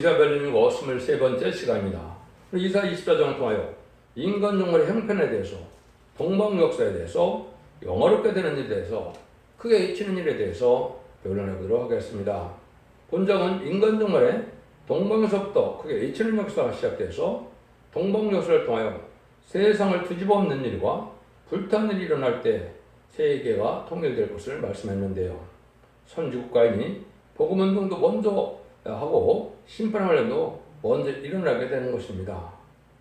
이사벨님과 23번째 시간입니다. 이사 24장을 통하여 인간 종말의 형편에 대해서, 동방 역사에 대해서, 영화롭게 되는 일에 대해서, 크게 잊히는 일에 대해서 변론해 보도록 하겠습니다. 본장은 인간 종말의 동방에서부터 크게 잊히는 역사가 시작돼서 동방 역사를 통하여 세상을 뒤집어 엎는 일과 불타는 일이 일어날 때 세계가 통일될 것을 말씀했는데요. 선지국가인이 복음운동도 먼저 하고 심판하려도 먼저 일어나게 되는 것입니다.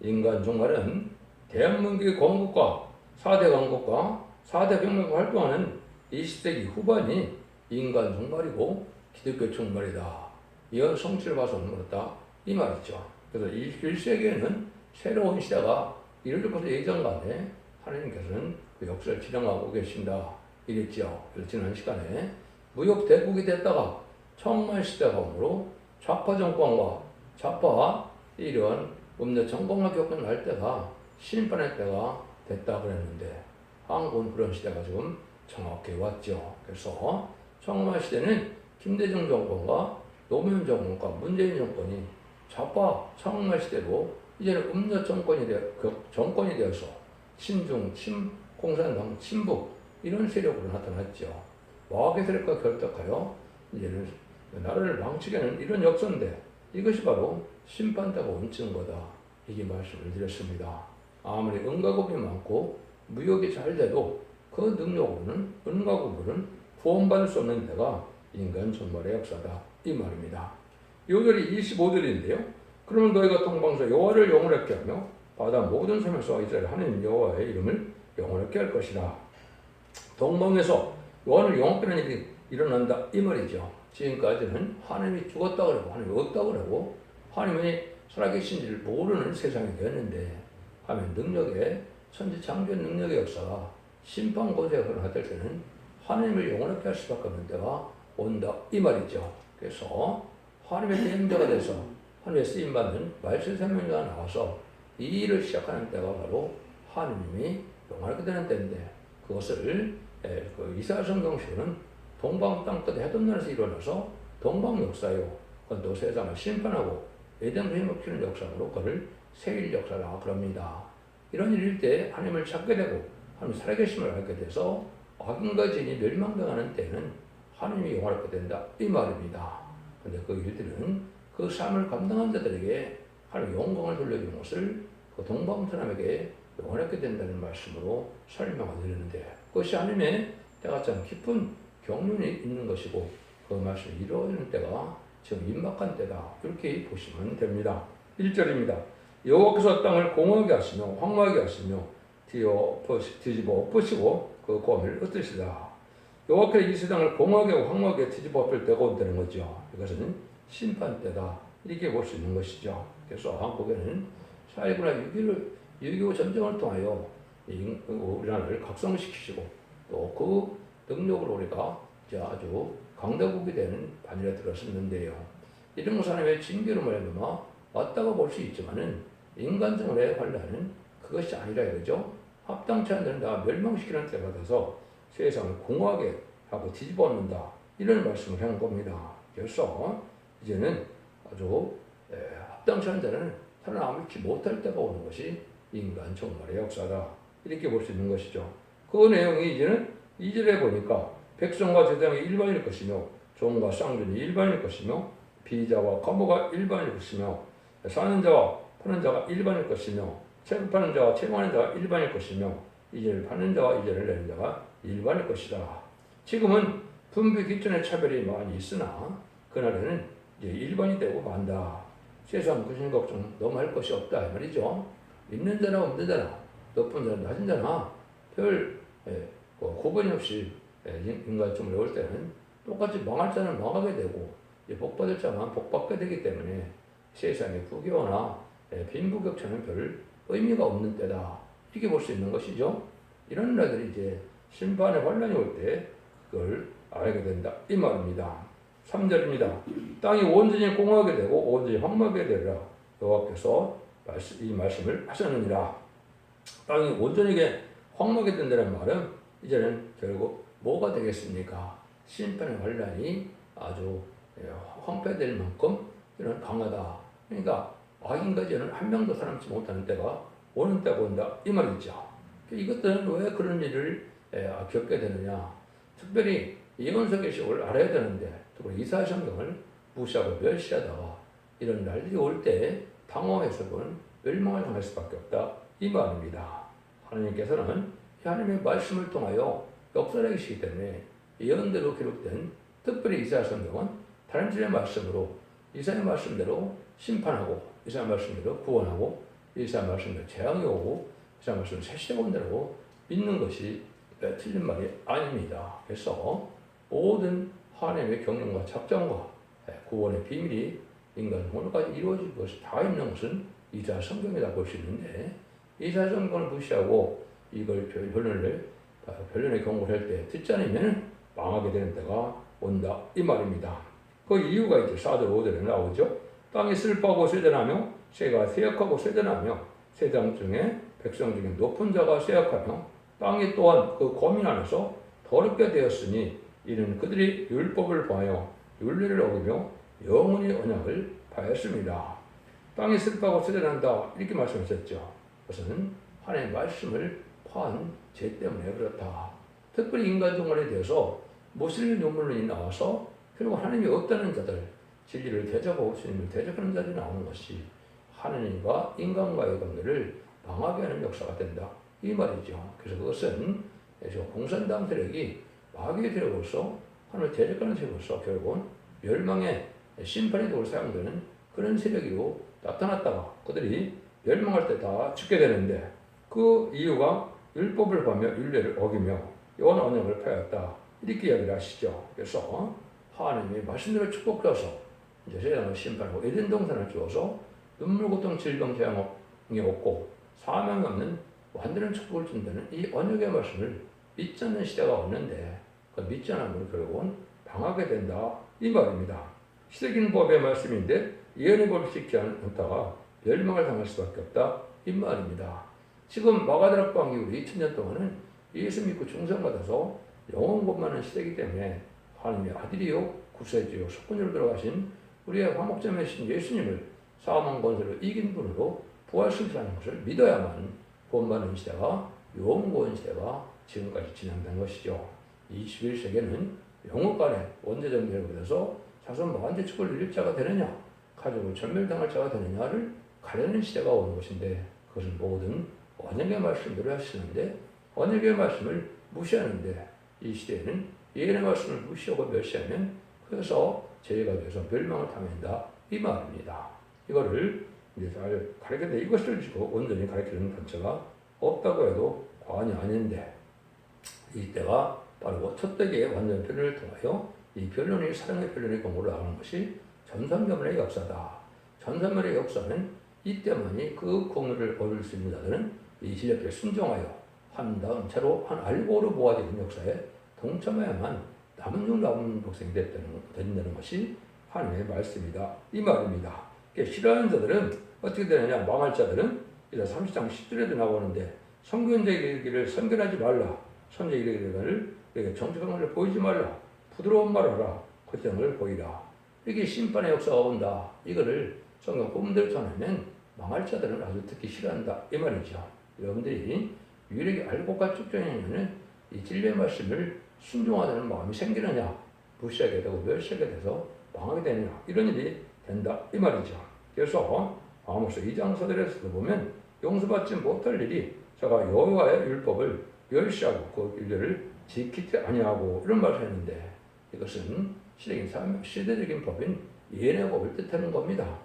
인간 종말은 대한민국의 건국과 4대 강국과 4대 병력과 활동하는 20세기 후반이 인간 종말이고 기독교 종말이다. 이런 성취를 봐서는 그렇다. 이 말이죠. 그래서 21세기에는 새로운 시대가 이루어질 것을 예정간에 하나님께서는 그 역사를 진행하고 계신다. 이랬죠. 그래서 지난 시간에 무역 대국이 됐다가 청만 시대가 오므로 좌파 정권과 좌파 이런 음녀 정권과 겪어날 때가 심판의 때가 됐다 그랬는데 한국은 그런 시대가 지금 정확히 왔죠. 그래서 청만 시대는 김대중 정권과 노무현 정권과 문재인 정권이 좌파 청만 시대로 이제는 음녀 정권이 되어서 친중, 공산당, 친북 이런 세력으로 나타났죠. 와학의 세력과 결탁하여 이제는 나라를 망치게는 이런 역사인데 이것이 바로 심판대가 얹힌 거다. 이게 말씀을 드렸습니다. 아무리 은가국이 많고 무역이 잘 돼도 그 능력으로는 은가국으로는 구원받을 수 없는 데가 인간 종말의 역사다. 이 말입니다. 요절이 25절인데요. 그러면 너희가 동방에서 여호와를 영원하게 하며 바다 모든 섬에서 이스라엘 하나님 여호와의 이름을 영원하게 할 것이다. 동방에서 여호와를 영원하게 하는 일이 일어난다. 이 말이죠. 지금까지는 하나님이 죽었다 그러고 하나님이 없다 그러고 하나님이 살아계신지를 모르는 세상이 되었는데 하나님 능력의 천지창조의 능력의 역사가 심판고대 역사를 할 때는 하나님을 영원하게 할 수밖에 없는 때가 온다 이 말이죠. 그래서 하나님의 대행자가 돼서 하나님의 쓰임받는 말세사명자가 나와서 이 일을 시작하는 때가 바로 하나님이 영원하게 되는 때인데 그것을 이사야 성경식은 동방 땅끝 해돋날에서 일어나서 동방 역사요. 그건 또 세상을 심판하고 에덴 회복시키는 역사로 그를 세일 역사라 그럽니다. 이런 일일 때 하나님을 찾게 되고 하나님 살아계심을 알게 돼서 악인과 죄인이 멸망당하는 때는 하나님이 영원하게 된다 이 말입니다. 그런데 그 일들은 그 삶을 감당한 자들에게 하나님 영광을 돌려주는 것을 그 동방 사람에게 영원하게 된다는 말씀으로 설명을 드리는데 그것이 하나님의 때가 참 깊은 경륜이 있는 것이고 그 말씀이 이루어지는 때가 지금 임박한 때다. 이렇게 보시면 됩니다. 1절입니다. 여호와께서 땅을 공허하게 하시며 황무하게 하시며 뒤집어 엎으시고 그 고함을 흩으시다. 여호와께서 이 세상을 공허하게 하고 황무하게 뒤집어 엎을 때가 온다는 거죠. 이것은 심판 때다. 이렇게 볼 수 있는 것이죠. 그래서 한국에는 4.19나 6.25 전쟁을 통하여 우리나라를 각성시키시고 또 그 능력으로 우리가 이제 아주 강대국이 되는 반열에 들어섰는데요. 이런 것은 하나님의 징계로 말미암아 왔다고 볼 수 있지만은 인간적으로의 환란은 그것이 아니라 이거죠. 합당치 않은 데는 다 멸망시키는 때가 돼서 세상을 공허하게 하고 뒤집어 엎는다. 이런 말씀을 한 겁니다. 그래서 이제는 아주 합당치 않은 데는 살아남지 못할 때가 오는 것이 인간 종말의 역사다. 이렇게 볼 수 있는 것이죠. 그 내용이 이제는 2절에 보니까 백성과 제사장이 일반일 것이며 종과 쌍전이 일반일 것이며 비자와 과부가 일반일 것이며 사는 자와 파는 자가 일반일 것이며 체급하는 자와 체험하는 자가 일반일 것이며 이전을 파는 자와 이전을 내는 자가 일반일 것이다. 지금은 분배 기존의 차별이 많이 있으나 그날에는 이제 일반이 되고 만다. 세상 구신 걱정 너무 할 것이 없다 말이죠. 있는 자나 없는 자나 높은 자나 낮은 자나 별 구분이 없이 인간쯤을 올 때는 똑같이 망할 자는 망하게 되고 복받을 자만 복받게 되기 때문에 세상의 부교나 빈부격차는 별 의미가 없는 때다. 이렇게 볼 수 있는 것이죠. 이런 날들이 이제 심판의 환란이 올 때 그걸 알게 된다. 이 말입니다. 3절입니다. 땅이 온전히 공허하게 되고 온전히 황무하게 되리라. 여호와께서 이 말씀을 하셨느니라. 땅이 온전히 황무하게 된다는 말은 이제는 결국 뭐가 되겠습니까? 심판의 환란이 아주 황폐될 만큼 이런 강하다. 그러니까 악인과 죄는 한 명도 사람치 못하는 때가 오는 때가 온다 이 말이죠. 이것들은 왜 그런 일을 겪게 되느냐. 특별히 예언서 계시록을 알아야 되는데 특히 이사야 성경을 무시하고 멸시하다가 이런 날들이 올 때 당황해서는 멸망을 당할 수밖에 없다 이 말입니다. 하나님께서는 하나님의 말씀을 통하여 역사를 계시기 때문에 예언대로 기록된 특별히 이사야 성경은 다른들의 말씀으로 이사야 말씀대로 심판하고 이사야 말씀대로 구원하고 이사야 말씀대로 재앙이 오고 이사야 말씀을 세시대 본대로 믿는 것이 틀린 말이 아닙니다. 그래서 모든 하나님의 경륜과 작정과 구원의 비밀이 인간 오늘까지 이루어질 것이 다 있는 것은 이사야 성경이다 볼 수 있는데 이사야 성경을 무시하고 이걸 변론의 경고를 할 때 듣지 않으면 망하게 되는 때가 온다 이 말입니다. 그 이유가 이제 4절 5절에 나오죠. 땅이 슬퍼하고 쇠잔하며 새가 쇠약하고 쇠잔하며 세상 중에 백성 중에 높은 자가 쇠약하며 땅이 또한 그 고민 안에서 더럽게 되었으니 이는 그들이 율법을 범하여 율례를 어기며 영원히 언약을 파했습니다. 땅이 슬퍼하고 쇠잔한다 이렇게 말씀하셨죠. 그것은 하나님의 말씀을 파한 죄 때문에 그렇다. 특별히 인간 종말에 대해서 모슬림 논문이 나와서 결국 하나님이 없다는 자들, 진리를 대적하고 주님을 대적하는 자들이 나오는 것이 하나님과 인간과의 관계를 망하게 하는 역사가 된다 이 말이죠. 그래서 그것은 공산당 세력이 마귀의 세력으로서 하나님을 대적하는 세력으로서 결국은 멸망의 심판의 도구로 사용되는 그런 세력으로 나타났다가 그들이 멸망할 때 다 죽게 되는데 그 이유가 율법을 범하며 율례를 어기며 영원 언약을 파였다 이렇게 이야기를 하시죠. 그래서 하나님의 말씀대로 축복해서 이제 세상을 심판하고 에덴 동산을 주어서 눈물 고통 질병 재앙이 없고 사망이 없는 완전한 축복을 준다는 이 언약의 말씀을 믿지 않는 시대가 왔는데 그 믿지 않는 분은 결국은 당하게 된다 이 말입니다. 시대기는 법의 말씀인데 예언의 법을 지키지 않다가 멸망을 당할 수밖에 없다 이 말입니다. 지금 마가다락 방이 우리 2000년 동안은 예수 믿고 중생받아서 영원 god만한 시대이기 때문에 하나님의 아들이요 구세주요 속건으로 들어가신 우리의 화목제매신 예수님을 사망 권세로 이긴 분으로 부활승천하는 것을 믿어야만 본받는 시대가 영원 시대가 지금까지 진행된 것이죠. 21세기는 영국 간의 원죄적 결부돼서 자손 만대 축을 누릴 자가 되느냐 가족을 전멸당할 자가 되느냐를 가려는 시대가 오는 것인데 그것은 모든 언약의 말씀대로 하시는데 언약의 말씀을 무시하는데 이 시대에는 예언의 말씀을 무시하고 멸시하면 그래서 죄가 돼서 멸망을 당한다 이 말입니다. 이거를 이제 잘 가르쳤는데 이것을 지고 온전히 가르치는 단체가 없다고 해도 과언이 아닌데 이때가 바로 첫 대기의 완전 변론을 통하여 이 변론이 사랑의 변론의 공부를 나가는 것이 전산면의 역사다. 전산면의 역사는 이때만이 그 공로를 얻을 수 있는 자들은 이 진리에 순종하여 한 다음 채로 한 알고로 모아지는 역사에 동참해야만 남은 복생이 된다는 것이 하나님의 말씀이다 이 말입니다. 싫어하는 자들은 어떻게 되느냐 망할 자들은 이제 30장 10절에도 나오는데 선교인자 이르기를 선견하지 말라 선자 이르기를 정직한 것을 보이지 말라 부드러운 말을 하라 겉정을 보이라 이게 심판의 역사가 온다. 이거를 성경 본문대로 전하면 망할 자들은 아주 듣기 싫어한다 이 말이죠. 여러분들이 유일하게 알고 가축전이냐면 이 진리의 말씀을 순종하는 마음이 생기느냐 무시하게 되고 멸시하게 돼서 망하게 되느냐 이런 일이 된다 이 말이죠. 그래서 아모스 2장 서들에서도 보면 용서받지 못할 일이 제가 여호와의 율법을 멸시하고 그 율례를 지키지 아니하고 이런 말을 했는데 이것은 시대적인 법인 예언의 법을 뜻하는 겁니다.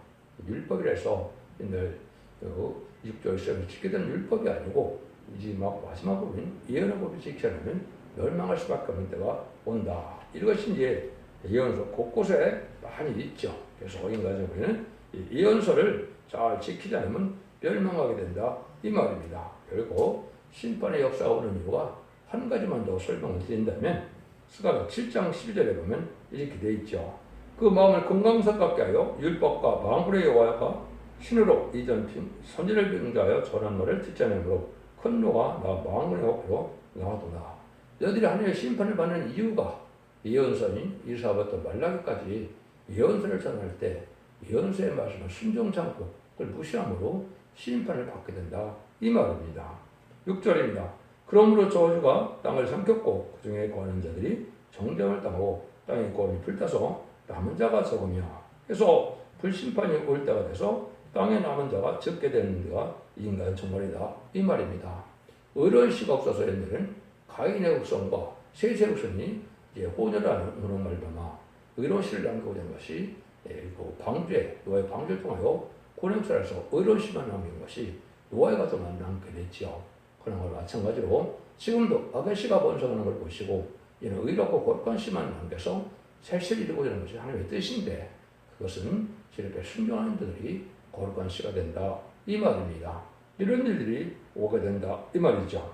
율법이라서 옛날 6조 1세를 지키게 된 율법이 아니고 이제 마지막 법인 예언의 법을 지키려면 멸망할 수밖에 없는 때가 온다. 이것이 이제 예언서 곳곳에 많이 있죠. 그래서 인간적으로는 예언서를 잘 지키지 않으면 멸망하게 된다 이 말입니다. 결국 심판의 역사가 오는 이유가 한 가지만 더 설명을 드린다면 스가랴 7장 12절에 보면 이렇게 되어 있죠. 그 마음을 건강성 갖게 하여 율법과 망불의 여호와가 신으로 이전 선지를 병자하여 전한 말을 듣지 않으므로 큰 노가 나 망군의 어깨로 나가도다. 너희들이 하나님의 심판을 받는 이유가 예언서인 이사야부터 말라기까지 예언서를 전할 때 예언서의 말씀을 순종치 않고 그걸 무시함으로 심판을 받게 된다. 이 말입니다. 6절입니다. 그러므로 저주가 땅을 삼켰고 그 중에 거하는 자들이 정죄를 당하고 땅의 권이 불타서 남은 자가 적으며 그래서 불심판이 올 때가 돼서 땅에 남은 자가 적게 되는 데가 인간 정말이다. 이 말입니다. 의로운 씨가 없어서 옛날에는 가인의 후손과 셋의 후손이 이제 혼혈하는 말마마 의로운 씨를 남기고 된 것이 그 방주에 노아의 방주를 통하여 고령철에서 의로운 씨만 남긴 것이 노아의 가정만 남게 됐지요. 그런 걸 마찬가지로 지금도 악의 씨가 번성하는 걸 보시고 이는 의롭고 거룩한 씨만 남겨서 셋을 이루고자 하는 것이 하나님의 뜻인데 그것은 이렇게 순종하는 자들이 거룩한 씨가 된다. 이 말입니다. 이런 일들이 오게 된다. 이 말이죠.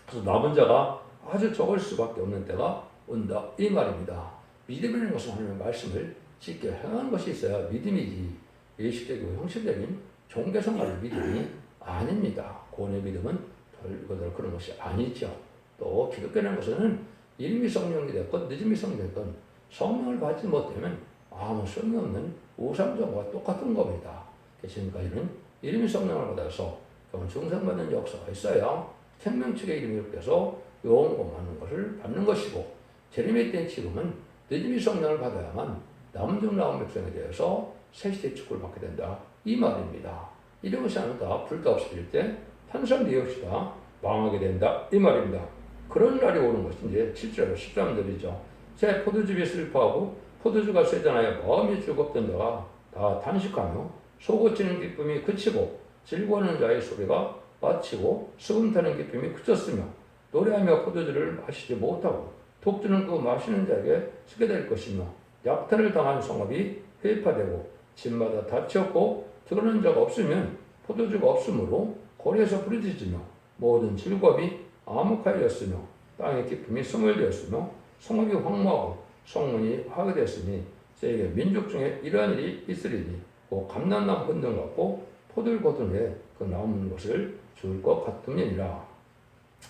그래서 남은 자가 아주 적을 수밖에 없는 때가 온다. 이 말입니다. 믿음이라는 것은 하나님의 말씀을 지켜 행하는 것이 있어야 믿음이지 예식적이고 형식적인 종교생활의 믿음이 아닙니다. 구원의 믿음은 별거들 그런 것이 아니죠. 또 기독교라는 것은 이름이 성령이 됐건 늦음이 성령이 됐건 성령을 받지 못하면 아무 소용이 없는 우상종과 똑같은 겁니다. 지금까지는 이름이 성령을 받아서 중생받는 역사가 있어야 생명책의 이름이 이렇게 해서 영원하는 것을 받는 것이고 재림의 때는 지금은 늦음이 성령을 받아야만 남은 중 나온 백성에 대해서 세시대 축구를 받게 된다. 이 말입니다. 이런 것이 아니다. 불도 없어질 때 탄산대 역시다 망하게 된다. 이 말입니다. 그런 날이 오는 것이 이제 7절 13절이죠. 새 포도즙이 슬퍼하고 포도주가 쇠잔하여 마음이 즐겁던 자가 다 단식하며 소고치는 기쁨이 그치고 즐거워하는 자의 소리가 마치고 수금 타는 기쁨이 그쳤으며 노래하며 포도주를 마시지 못하고 독주는 그 마시는 자에게 쓰게 될 것이며 약탈을 당한 성읍이 회파되고 집마다 닫혔고 들어오는 자가 없으면 포도주가 없으므로 거리에서 부르짖으며 모든 즐거움이 암흑하였으며 땅의 기쁨이 스물되었으며 성읍이 황무하고 성문이 파괴되었으니 세계 민족 중에 이러한 일이 있으리니 그 감람나무 흔든 같고 포도를 거둔 후에 그 남은 것을 줄 것 같음이니라.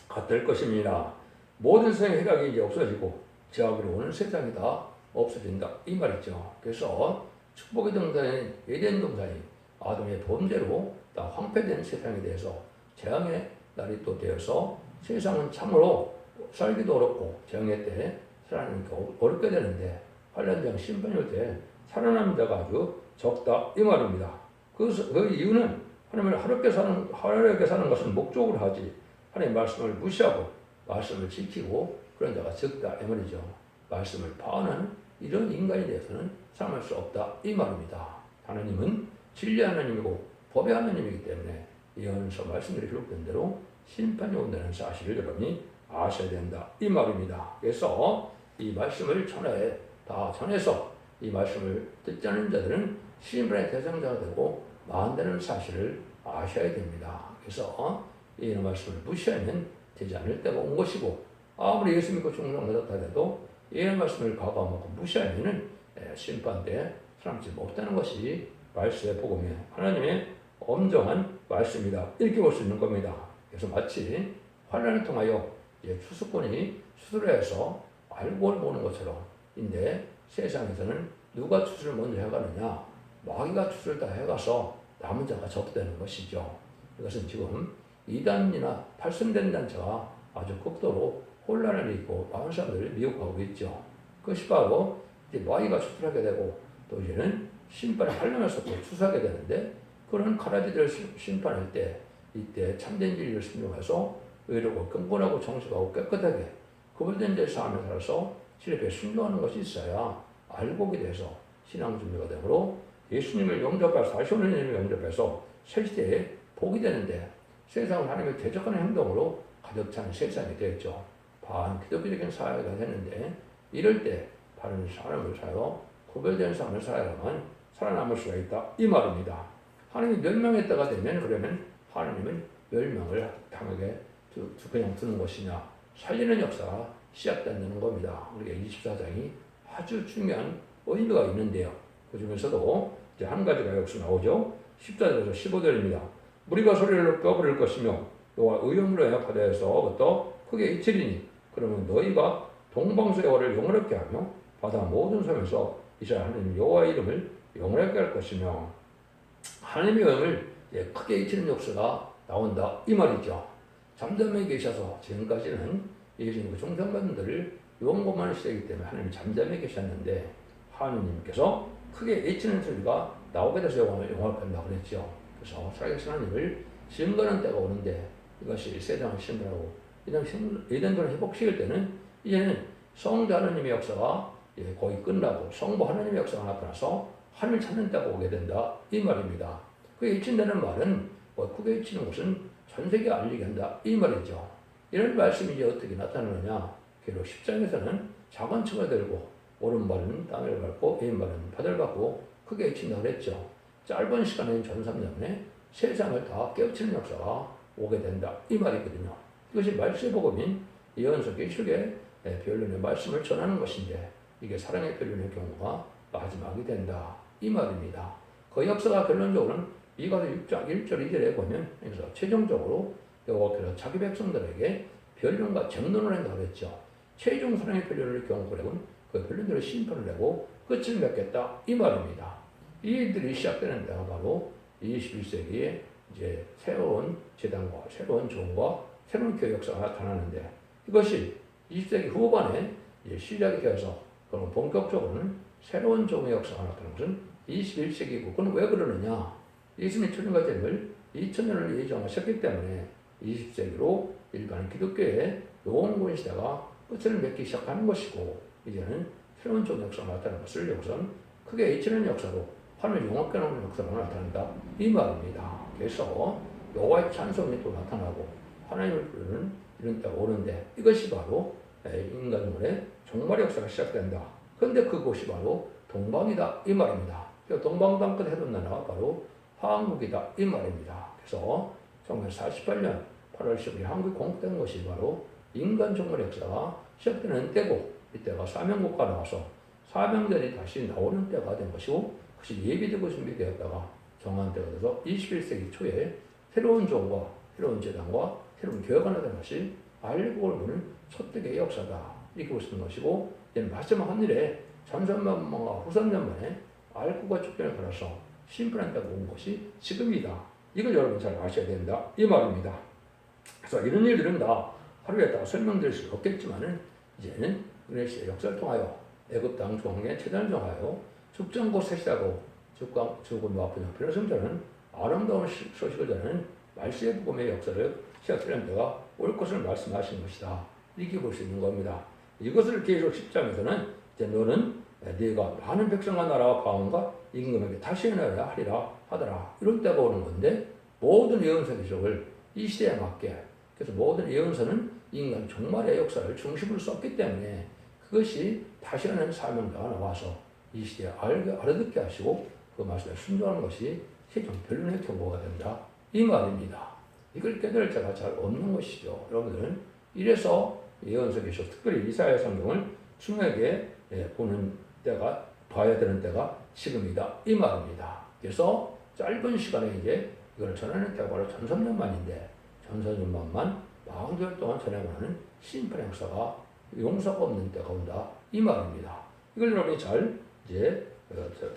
같을 것입니다. 모든 세상의 희락이 이제 없어지고 제압으로 오는 세상이 다 없어진다. 이 말이죠. 그래서 축복의 동산인 에덴 동산이 아담의 범죄로 다 황폐된 세상에 대해서 재앙의 날이 또 되어서 세상은 참으로 살기도 어렵고 재앙의 때 살아나니까 어렵게 되는데 환란장 심판이 올 때 살아남는 자가 아주 적다. 이 말입니다. 그 이유는 하나님을 하루게 사는 것은 목적으로 하지 하나님의 말씀을 무시하고 말씀을 지키고 그런 자가 적다. 이 말이죠. 말씀을 파하는 이런 인간에 대해서는 사랑할 수 없다. 이 말입니다. 하나님은 진리의 하나님이고 법의 하나님이기 때문에 예언서 말씀들이 기록된 대로 심판이 온다는 사실을 여러분이 아셔야 된다. 이 말입니다. 그래서 이 말씀을 천하에 다 전해서 이 말씀을 듣지 않는 자들은 심판의 대상자가 되고 망한다는 사실을 아셔야 됩니다. 그래서 이 말씀을 무시하면 되지 않을 때가 온 것이고 아무리 예수 믿고 충성받았다 해도 이 말씀을 과거하고 무시하면 심판 때 살아남지 못하는 것이 말씀의 복음의 하나님의 엄정한 말씀이다. 이렇게 볼 수 있는 겁니다. 그래서 마치 환란을 통하여 추수꾼이 추수를 해서 알고를 보는 것처럼 인데 세상에서는 누가 추수를 먼저 해가느냐 마귀가 추수를 다 해가서 남은 자가 적되는 것이죠. 이것은 지금 이단이나 팔순된 단체가 아주 극도로 혼란을 일으키고 많은 사람들을 미혹하고 있죠. 그것이 바로 이제 마귀가 추수를 하게 되고 또 이제는 심판을 하려면서 또 추수하게 되는데 그런 가라지들을 심판할 때 이때 참된 진리를 순종해서 의롭고 경건하고 정직하고 깨끗하게 구별된 데 삶을 살아서 진리에 순종하는 것이 있어야 알곡이 돼서 신앙 준비가 되므로 예수님을 영접해서 45년을 영접해서 새 시대에 복이 되는데 세상은 하나님을 대적하는 행동으로 가득 찬 세상이 되었죠. 반기독교적인 사회가 됐는데 이럴 때 바른 사람을 살아 구별된 삶을 살아야만 살아남을 수가 있다. 이 말입니다. 하나님이 멸망했다가 되면 그러면 하나님은 멸망을 당하게 그냥 두는 것이냐 살리는 역사가 시작된다는 겁니다. 우리가 24장이 아주 중요한 의미가 있는데요. 그 중에서도 이제 한 가지가 여기서 나오죠. 14절에서 15절입니다. 무리가 소리를 높여 부를 것이며 너와 의형으로 인해 바다에서부터 크게 이치리니 그러면 너희가 동방서의 월을 영원롭게 하며 바다 모든 섬에서 이스라엘 하나님 여호와의 이름을 영원하게 할 것이며 하나님의 영을 크게 잊히는 역사가 나온다 이 말이죠. 잠잠해 계셔서 지금까지는 예수님 중생반들을 용고만 시대이기 때문에 하나님이 잠잠해 계셨는데 하나님께서 크게 잊히는 소리가 나오게 돼서 용합한다고 그랬죠. 그래서 살아계신 하나님을 증거하는 때가 오는데 이것이 세상을 신분하고 이단들을 회복시킬 때는 이제는 성자 하나님의 역사가 거의 끝나고 성부 하나님의 역사가 나타나서 하나님을 찾는 때가 오게 된다 이 말입니다. 그게 잊힌다는 말은 크게 잊히는 것은 전 세계에 알리게 한다 이 말이죠. 이런 말씀이 이제 어떻게 나타나느냐. 결국 10장에서는 작은 층을 들고 오른발은 땅을 밟고 왼발은 바다를 밟고 크게 잊힌다고 했죠. 짧은 시간에 전삼년에 세상을 다 깨우치는 역사가 오게 된다 이 말이거든요. 이것이 말씀의 복음인 예언서 기술의 변론의 말씀을 전하는 것인데 이게 사랑의 변론의 경우가 마지막이 된다 이 말입니다. 그 역사가 결론적으로는 미가서 6장 1절 2절에 보면 그래서 최종적으로 여호와께서 자기 백성들에게 변론과 쟁론을 한다고 그랬죠. 최종 사랑의 변론을 경고하고는 그 변론들을 심판을 내고 끝을 맺겠다 이 말입니다. 이 일들이 시작되는 데가 바로 21세기에 이제 새로운 재단과 새로운 종과 새로운 교회 역사가 나타나는데 이것이 20세기 후반에 시작이 되어서 그럼 본격적으로는 새로운 종의 역사가 나타나는 것은 21세기고 그건 왜 그러느냐. 예수님이 천년과 재림을 2000년을 예정하셨기 때문에 20세기로 일반 기독교의 영원군 시대가 끝을 맺기 시작하는 것이고 이제는 새로운 종의 역사가 나타나는 것을 여기서는 크게 잊히는 역사로 하나님을 용합게 하는 역사가 나타난다 이 말입니다. 그래서 여호와의 찬송이 또 나타나고 하나님을 부르는 이런 때가 오는데 이것이 바로 인간의 종말의 역사가 시작된다. 그런데 그곳이 바로 동방이다 이 말입니다. 동방당끝 해둔 나라가 바로 한국이다 이 말입니다. 그래서 1948년 8월 10일 한국이 공국된 것이 바로 인간 종말의 역사가 시작되는 때고 이때가 사명국가 나와서 사명전이 다시 나오는 때가 된 것이고 그것이 예비되고 준비되었다가 정한 때가 돼서 21세기 초에 새로운 종과 새로운 재단과 새로운 교회가 나타난 것이 알곡을 보는 첫대의 역사다 이렇게 볼 수 있는 것이고 이제는 마지막 한 일에 전선만과 후선년만에 알곡과 축전을 걸어서 심판한 때가 온 것이 지금이다. 이걸 여러분 잘 아셔야 된다 이 말입니다. 그래서 이런 일들은 다 하루에 다 설명드릴 수 없겠지만은 이제는 그리스도의 역사를 통하여 애굽 땅 중앙에 최단을 정하여 죽전고 셋이라고 죽음과 아픈 형편을 성전하는 아름다운 소식을 전하는 말씀의 복음의 역사를 시작되는 때가 올 것을 말씀하신 것이다. 이렇게 볼 수 있는 겁니다. 이것을 계속 10장에서는 이제 너는 네가 많은 백성과 나라와 방언과 임금에게 다시 해내야 하리라 하더라. 이런 때가 오는 건데 모든 예언서 기록을 이 시대에 맞게 그래서 모든 예언서는 인간 종말의 역사를 중심으로 썼기 때문에 그것이 다시 하는 사명자가 나와서 이 시대에 알아듣게 하시고 그 말씀에 순종하는 것이 최종 변론의 경고가 된다. 이 말입니다. 이걸 깨달을 자가 잘 없는 것이죠. 여러분들은 이래서 예언서 기록 특별히 이사야 성경을 중요하게 보는 때가 봐야 되는 때가 지금이다. 이 말입니다. 그래서 짧은 시간에 이제 이걸 전하는 때가 바로 전선년만인데 전선년만만 40개월 동안 전하고 하는 심판 행사가 용서가 없는 때가 온다. 이 말입니다. 이걸 여러분이 잘 이제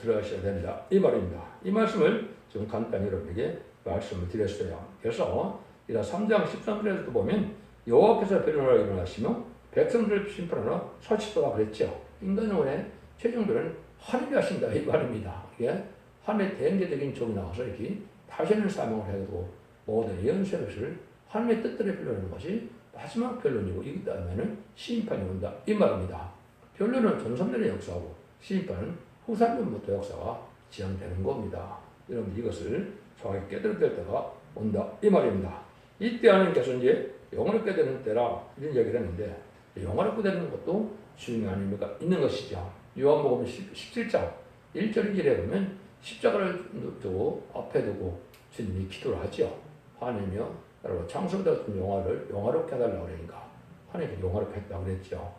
들어가셔야 된다. 이 말입니다. 이 말씀을 좀 간단히 여러분에게 말씀을 드렸어요. 그래서 3장 13절에서도 보면 여호와께서 변론하러 일어나시며 백성들을 심판하러 서치도가 그랬죠. 인간의 최종별은 하나님이 하신다. 이 말입니다. 이게 하나님의 대행제적인 종이 나와서 이렇게 다시는 사명을 해도 모든 예언서의 것을 하나님의 뜻대로 변론하는 것이 마지막 변론이고 이 다음에는 심판이 온다. 이 말입니다. 변론은 전선년의 역사고 심판은 후산년부터 역사가 지향되는 겁니다. 여러분 이것을 정확히 깨달을 때가 온다. 이 말입니다. 이때 하나님께서 이제 영원롭게 되는 때라 이런 얘기를 했는데 영원롭게 되는 것도 주님이 아닙니까? 있는 것이죠. 요한복음 17장 1절 2절에 보면 십자가를 두고 앞에 두고 주님이 기도를 하죠. 하나님이여 여러분 창세부터 영화롭게 해달라고 그러니까 하나님께 영화롭게 했다고 그랬죠.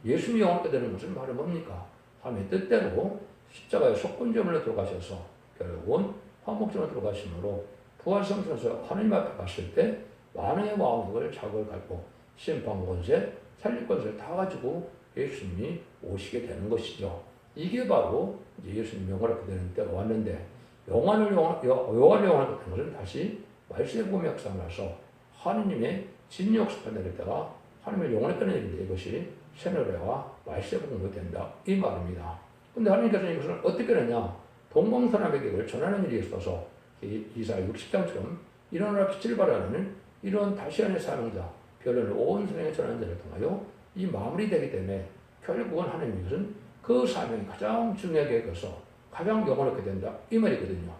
예수님이 영화롭게 되는 것은 말은 뭡니까? 하나님의 뜻대로 십자가의 속건제물로 들어가셔서 결국은 화목제물로 들어가심으로 부활성천에서 하나님 앞에 갔을 때 만왕의 왕국을 자극을 갖고 심판 권세, 살릴 권세를 다 가지고 예수님이 오시게 되는 것이죠. 이게 바로 이제 예수님 영원하게 되는 때가 왔는데 영원을 영원하게 되는 것은 다시 말세복음 역사가 나서 하느님의 진리 역사가 내릴 때가 하나님의 영원히 끊는 일인데 이것이 새노래와 말세복음이 된다 이 말입니다. 근데 하나님께서 이것을 어떻게 했냐? 동방사람에게 이걸 전하는 일이 있어서 이사야 60장처럼 일어나라 빛을 발하는 이런 다시안의 사명자 별을 온 세상에 전하는 자를 통하여 이 마무리되기 때문에 결국은 하나님 이것은 그 사명이 가장 중요하게 여겨서 가장 영원하게 된다 이 말이거든요.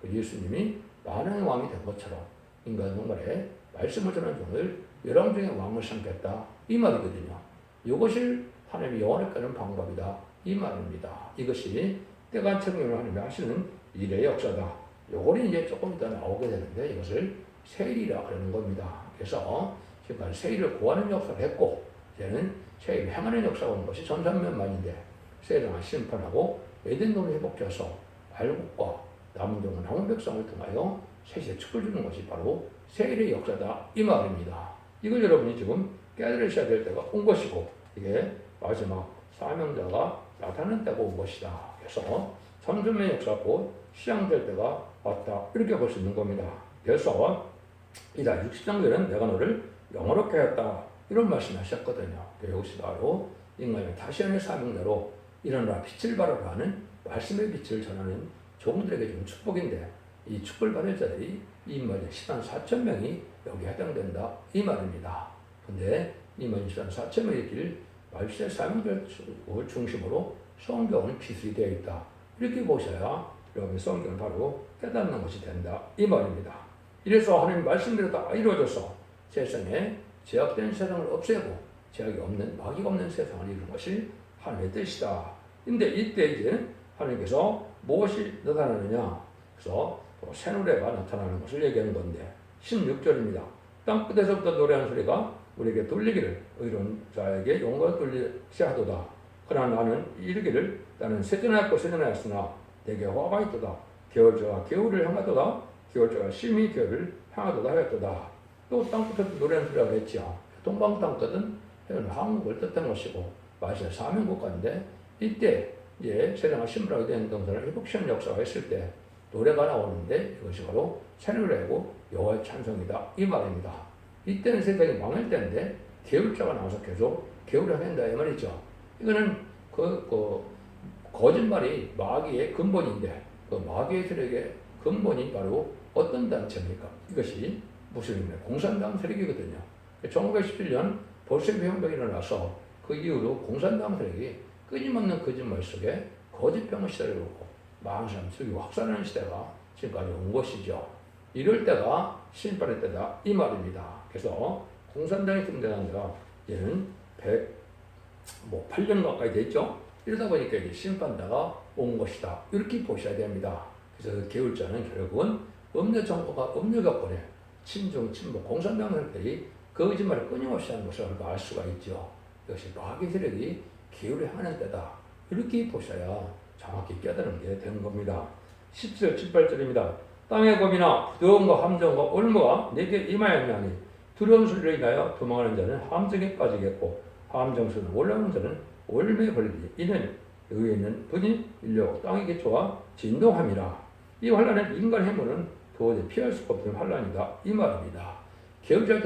예수님이 만왕의 왕이 된 것처럼 인간 정말에 말씀을 전하는 종을 열왕 중에 왕을 삼겠다 이 말이거든요. 이것을 하나님이 영원하게 하는 방법이다 이 말입니다. 이것이 때가 청년을 하나님이 하시는 일의 역사다. 요거는 이제 조금 이따 나오게 되는데 이것을 세일이라 그러는 겁니다. 그래서 지금까지 세일을 구하는 역사를 했고 이제는 세일을 행하는 역사가 오는 것이 전산면만인데 세일을 심판하고 에덴동을 회복해서 알곡과 남은 종은 남은 백성을 통하여 세시에 축을 주는 것이 바로 세일의 역사다 이 말입니다. 이걸 여러분이 지금 깨달으셔야 될 때가 온 것이고 이게 마지막 사명자가 나타나는 때가 온 것이다. 그래서 삼천의 역사 곧 시작될 때가 왔다 이렇게 볼 수 있는 겁니다. 그래서 이다 60장들은 내가 너를 영원롭게 하였다 이런 말씀하셨거든요. 이것이 바로 인간의 다시안의 사명자로 일어나라 빛을 발하라 하는 말씀의 빛을 전하는 종들에게 준 축복인데 이 축복을 받을 자들이 이 말에 10만 4천 명이 여기에 해당된다 이 말입니다. 근데 이 말이 10만 4천 명의 길 말씀의 사명자를 중심으로 성경은 기술이 되어 있다 이렇게 보셔야 여러분의 성경을 바로 깨닫는 것이 된다 이 말입니다. 이래서 하나님 말씀대로 다 이루어져서 세상에 제약된 세상을 없애고 제약이 없는 마귀가 없는 세상을 이루는 것이 하나님의 뜻이다. 근데 이때 이제 하나님께서 무엇이 나타나느냐? 그래서 새 노래가 나타나는 것을 얘기하는 건데 16절입니다. 땅 끝에서부터 노래하는 소리가 우리에게 들리기를 의로운 자에게 용과 들리시 하도다. 그러나 나는 이르기를 나는 세전하였고 세전하였으나 내게 화가 있도다. 겨울자가 겨울을 향하도다. 겨울자가 심히 겨울을 향하도다 하였도다. 또 땅 끝에서 노래하는 소리가 했죠. 동방 땅 끝은 한국을 뜻한 것이고 마시아 사명국가인데 이때 이제 세상을 신분하게 된 동산을 회복시키는 역사가 있을 때 노래가 나오는데 이것이 바로 새노래고 여호와의 찬송이다 이 말입니다. 이때는 세상이 망할 때인데 계율자가 나와서 계속 계율을 한다 이 말이죠. 이거는 거짓말이 마귀의 근본인데 그 마귀의 세력의 근본이 바로 어떤 단체입니까? 이것이 무슬림의 공산당 세력이거든요. 1917년 볼셰비크 혁명이 일어나서 그 이후로 공산당 세력이 끊임없는 거짓말 속에 거짓병을 시대로고 많은 사람 죽이고 확산하는 시대가 지금까지 온 것이죠. 이럴 때가 심판의 때다 이 말입니다. 그래서 공산당이 등장한 지가 얘는 8년 가까이 됐죠. 이러다 보니까 이제 심판다가 온 것이다 이렇게 보셔야 됩니다. 그래서 계율자는 결국은 음녀 정부가 음녀 격권에 친중 친북 공산당 세력들이 거짓말을 끊임없이 하는 것을 알 수가 있죠. 이것이 마귀 세력이 기울여 하는 때다. 이렇게 보셔야 정확히 깨달은 게 되는 겁니다. 10절, 18절입니다. 땅의 검이나 부드러움과 함정과 올무가 내게 임하였나니 두려운 소리를 인하여 도망하는 자는 함정에 빠지겠고 함정수는 올라오는 자는 올매에 걸리니 이는 의에는 분이 밀려 땅의 기초가 진동함이라. 이 환란은 인간 해모는 도저히 피할 수 없는 환란이다 이 말입니다. 계열자를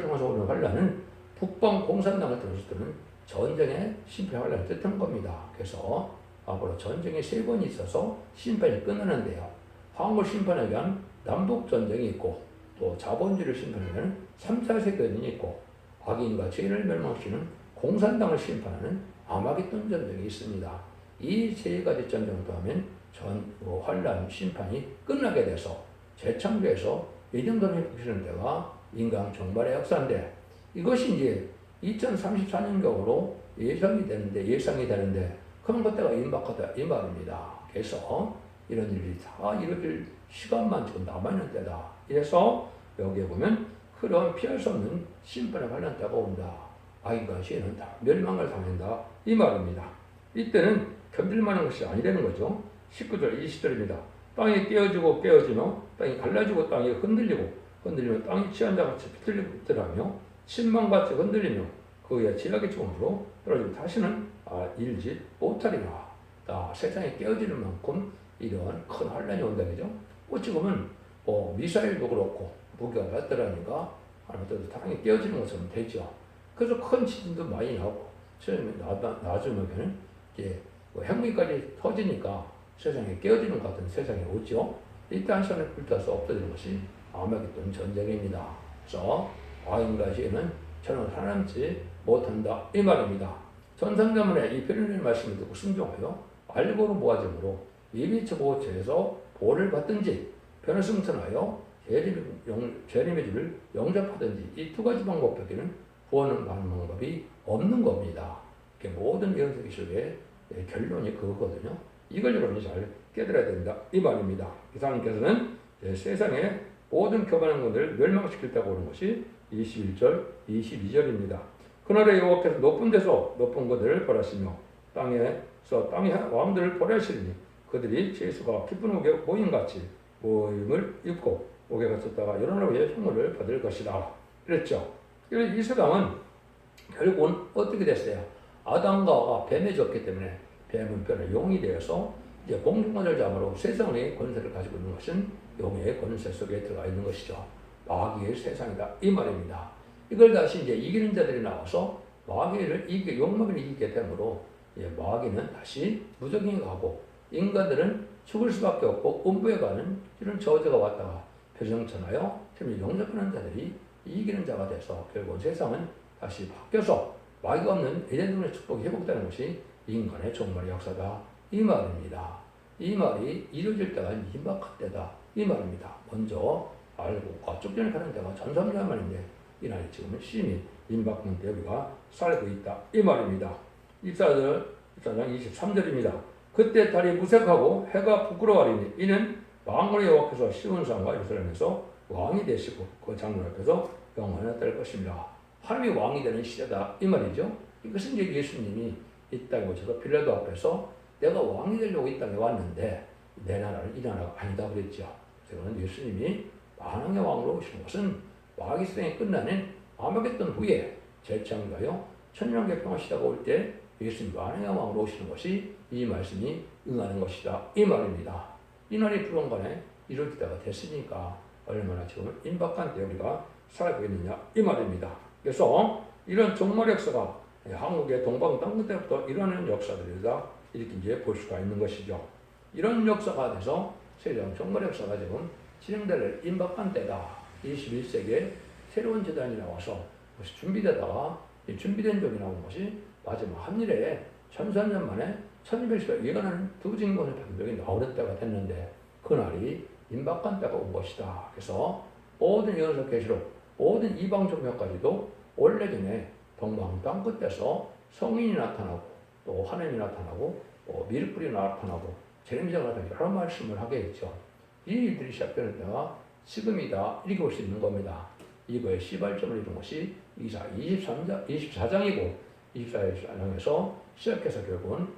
통해서 오는 환란은 북방 공산당을 통해서 뜨는 전쟁의 심판 환란을 뜻한 겁니다. 그래서 앞으로 전쟁이 3번이 있어서 심판이 끝나는데요. 한국 심판에 의한 남북 전쟁이 있고 또 자본주의를 심판하는 3차 세계대전이 있고 악인과 죄인을 멸망시키는 공산당을 심판하는 아마겟돈 전쟁이 있습니다. 이 3가지 전쟁을 통하면 환란 심판이 끝나게 돼서 재창조해서 이 정도는 회복시키는 데가 인간 종말의 역사인데 이것이 이제 2034년경으로 예상이 되는데 그런 것때가 임박하다 이 말입니다. 그래서 이런 일이 다 이루어질 시간만 지금 남아있는 때다. 이래서 여기에 보면 그런 피할 수 없는 심판에 관련 때가 온다. 악인과 죄인은 다 멸망을 당한다 이 말입니다. 이때는 견딜만한 것이 아니라는 거죠. 19절 20절입니다. 땅이 깨어지며 땅이 갈라지고 땅이 흔들리며 땅이 취한 자같이 비틀리고 비틀하며 침망같이 흔들리며 그 위에 지하게 총으로 떨어지고 다시는 일지 못하리라. 세상에 깨어지는 만큼 이런 큰 환란이 온다 그죠? 어찌 보면 미사일도 그렇고 무기가 발달하니까 하나님께서 당연히 깨어지는 것처럼 되죠. 그래서 큰 지진도 많이 나오고 처음에 나중에는 이제 핵무기까지 터지니까 세상에 깨어지는 것 같은 세상이 오죠. 이때 한 시간에 불타서 없어지는 것이 아마겟돈 전쟁입니다. 그래서 과인과 시에는 저는 살아남지 못한다 이 말입니다. 전상자문의 이 표현의 말씀을 듣고 순종하여 알고로 모아짐으로 이비처 보호처에서 보호를 받든지 변을 승천하여 재림의 줄을 영접하든지 이 두 가지 방법 밖에는 구원을 받는 방법이 없는 겁니다. 모든 예언서 기술의 결론이 그거거든요. 이걸 여러분이 잘 깨달아야 된다 이 말입니다. 기사님께서는 세상의 모든 교만한 것들을 멸망시키겠다고 하는 것이 21절, 22절입니다. 그날에 여호와께서 높은 데서 높은 것들을 벌하시며 땅의 왕들을 벌하시리니 그들이 제수가 기쁜 옥에 모임같이 모임을 입고 옥에 갇혔다가 일어나 위에 형벌을 받을 것이다. 그랬죠. 이 세상은 결국은 어떻게 됐어요? 아담과 뱀에 졌기 때문에 뱀은 변의 용이 되어서 이제 공중권을 잡으러 세상의 권세를 가지고 있는 것은 용의 권세 속에 들어가 있는 것이죠. 마귀의 세상이다 이 말입니다. 이걸 다시 이제 이기는 자들이 나와서 마귀를 욕망을 이기게 되므로 마귀는 다시 무적행에 가고 인간들은 죽을 수밖에 없고 음부에 가는 이런 저주가 왔다가 표정천하여 지금 영접하는 자들이 이기는 자가 돼서 결국 세상은 다시 바뀌어서 마귀가 없는 에덴동의 축복이 회복되는 것이 인간의 종말의 역사다 이 말입니다. 이 말이 이루어질 때가 임박할 때다 이 말입니다. 먼저 알고 쭉전에 가는 데가 전삼년 만인데 이 날이 지금은 심히 임박한 때 우리가 살고 있다 이 말입니다. 24장 23절입니다. 그때 달이 무색하고 해가 부끄러워하리니 이는 만군의 여호와께서 시온산과 예루살렘에서 왕이 되시고 그 장로 앞에서 영원히 될 것입니다. 하나님이 왕이 되는 시대다 이 말이죠. 이것은 이제 예수님이 이 땅에 오셔서 빌라도 앞에서 내가 왕이 되려고 이 땅에 왔는데 내 나라는 이 나라가 아니다 그랬죠. 그래서 예수님이 만왕의 왕으로 오시는 것은 마귀 세상이 끝나는 아마겟돈 후에 재창조하여 천년의 평화 시대가 올 때 예수님 만왕의 왕으로 오시는 것이 이 말씀이 응하는 것이다 이 말입니다. 이 날이 불원간에 이룰 때가 됐으니까 얼마나 지금 임박한 때 우리가 살고 있느냐 이 말입니다. 그래서 이런 종말 역사가 한국의 동방 땅끝 때부터 일어나는 역사들이다 이렇게 이제 볼 수가 있는 것이죠. 이런 역사가 돼서 세상 종말 역사가 지금 진행될 임박한 때다. 21세기에 새로운 재단이 나와서 그것이 준비되다가 준비된 적이 나온 것이 마지막 한일에 1400년 만에 1200년 예언하는 두 진권의 변동이 나오는 때가 됐는데 그날이 임박한 때가 온 것이다. 그래서 모든 예언서 계시록 모든 이방 종교까지도 오래전에 동방 땅끝에서 성인이 나타나고 또 하나님이 나타나고 또 미륵불이 나타나고 재림자가 나타나고 여러 말씀을 하게 했죠. 이 일들이 시작되는 때가 지금이다 이렇게 볼 수 있는 겁니다. 이거의 시발점을 이룬 것이 이사 24장이고 24장에서 시작해서 결국은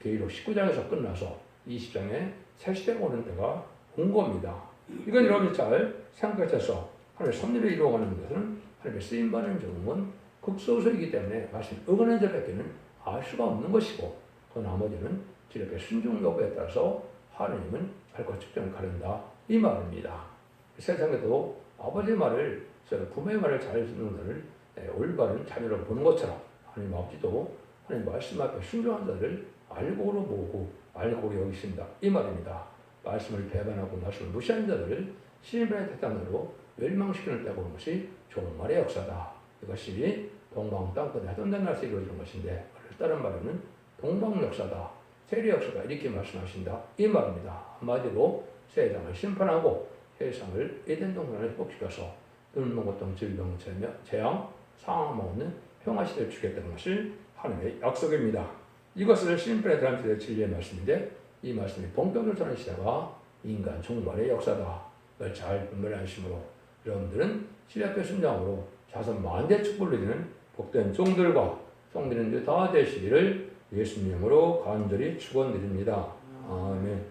계시록 19장에서 끝나서 20장에 새 시대가 오는 때가 온 겁니다. 이건 여러분이 잘 생각해서 하나님의 섭리를 이루어가는 것은 하나님의 쓰임받는 적응은 극소수이기 때문에 말씀 응하는 자밖에는 알 수가 없는 것이고 그 나머지는 지력의 순종 여부에 따라서 하나님은 발과 측정을 가른다 이 말입니다. 세상에도 아버지의 말을 부모의 말을 잘 듣는 자를 올바른 자녀로 보는 것처럼 하나님 아버지도 하나님 말씀 앞에 순종한 자를 알고로 보고 알고로 여기신다 이 말입니다. 말씀을 배반하고 말씀을 무시하는 자들을 신인의 대상으로 멸망시키는 때가 오는 것이 종말의 역사다. 이것이 동방 땅끝에 해동된 날에서 이루어지는 것인데 다른 말에는 동방 역사다. 세례 역사다. 이렇게 말씀하신다. 이 말입니다. 한마디로 세상을 심판하고 세상을 에덴 동산을 회복시켜서 눈먼 고통, 질병, 재앙, 상황 없는 평화시대를 주겠다는 것이 하나님의 약속입니다. 이것을 심판에 대한 진리의 말씀인데 이 말씀이 본격적으로 전하는 시대가 인간 종말의 역사다. 이걸 잘 분별하심으로 여러분들은 시대의 순장으로 자손 만대 축복을 누리는 복된 종들과 성들인들 다 되시기를 예수님으로 간절히 축원드립니다. 아멘.